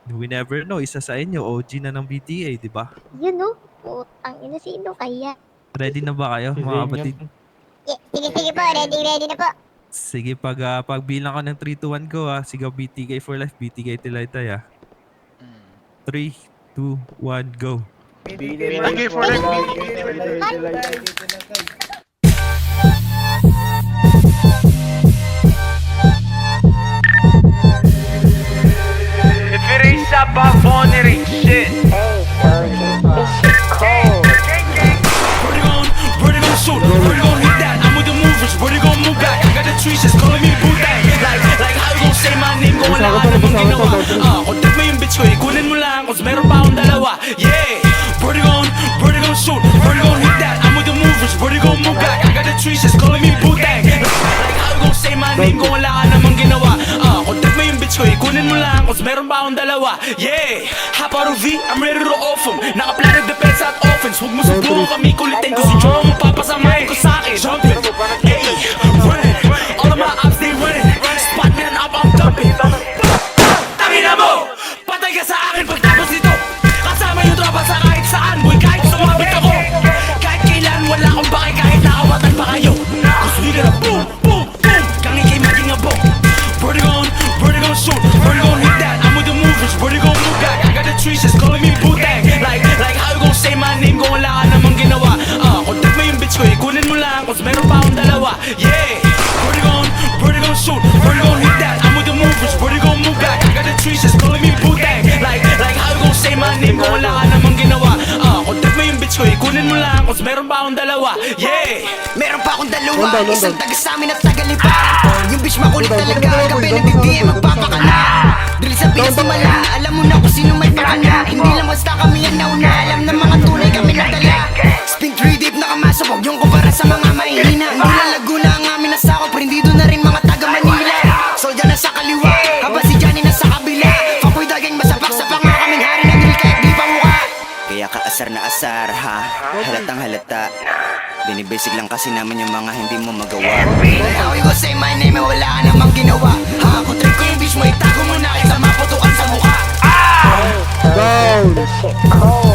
We never know, isa sa inyo, OG na ng BTA, di ba? Yun no? Putang ina, sino kaya? Ready na ba kayo, Si mga Zane kapatid? yan. Sige po, ready na po. Sige, pagbilang ko ng 3, 2, 1 go sigaw BTK for life, BTK till I die 3, 2, 1 go. BTK for life, BTK for life. If it ain't shot by phone, it ain't shit. Where they gon' shoot? Where they gon' hit that? I'm with the movers. Where they gon' move back? I got the trees just calling me Butang. Like how you gon' say my name? Kung wala ka namang ginawa. Contact mo yung bitch ko, ikunin mo lang. Cause meron pa akong dalawa. Yeah. Where they gon' shoot? Where they gon' hit that? I'm with the movers. Where they gon' move back? I got the trees just calling me Butang. Like how you gon' say my name? Kung wala ka namang ginawa. Contact mo yung bitch ko, ikunin mo lang. Cause meron pa akong dalawa. Yeah. Hop out of V, I'm ready to off 'em. Naka-plan ng defense at offense. Huwag mo subukan kami kulitin. Kung si Joe mo papasamahin ko sa'kin. Jumping, hey, running. All of my ops, they running. Spot man up, I'm dumping. Tangina mo! Patay ka sa akin pagtapos nito. Kasama yung tropa sa kahit saan. Boy, kahit sumabit ako. Kahit kailan, wala akong baki. Kahit nakawatan pa kayo. Cause we gonna boom, boom, boom. Kang ikay maging abo. Where they gon' shoot? Where they gon' hit that? I'm with the movers. Where they gon' move back? I got the trees just calling me Butang. Like how you gon' say my name kung wala ka namang ginawa? Contact mo yung bitch ko, ikunin mo lang. Cause meron pa akong dalawa. Yeah. Where they gon' shoot? Where they gon' hit that? I'm with the movers. Where they gon' move back? I got the trees just calling me Butang. Like how you gon' say my name kung wala ka namang ginawa? Contact mo yung bitch ko, ikunin mo lang. Cause meron pa akong dalawa. Yeah. Meron pa akong dalawa, isang taga sa amin at tagalipan. Yung bitch makulit talaga, gabi nag-BBM magpapakala. Drill sa bilas di malam, alam mo na kung sino may pakana. Hindi lang basta kami yan nauna, alam na mga tunay kami nagdala. Spin 3 deep nakamasok, huwag yung kumpara sa mga mahihina. Hindi lang Laguna ang amin nasakop, pero hindi doon na rin mga taga Manila. Soldier na sa kaliwa, habang si Johnny na sa kabila. Fuckboy dagang masapak-sapak nga kaming hari na drill kahit di pa mukha. Kaya ka asar na asar ha, halatang halata. Binibasic lang kasi namin yung mga hindi mo magawa. How you go say my name, wala ka namang ginawa. Ha, ako trip ko yung bitch mo, itago mo na kita maputukan sa mukha. Down!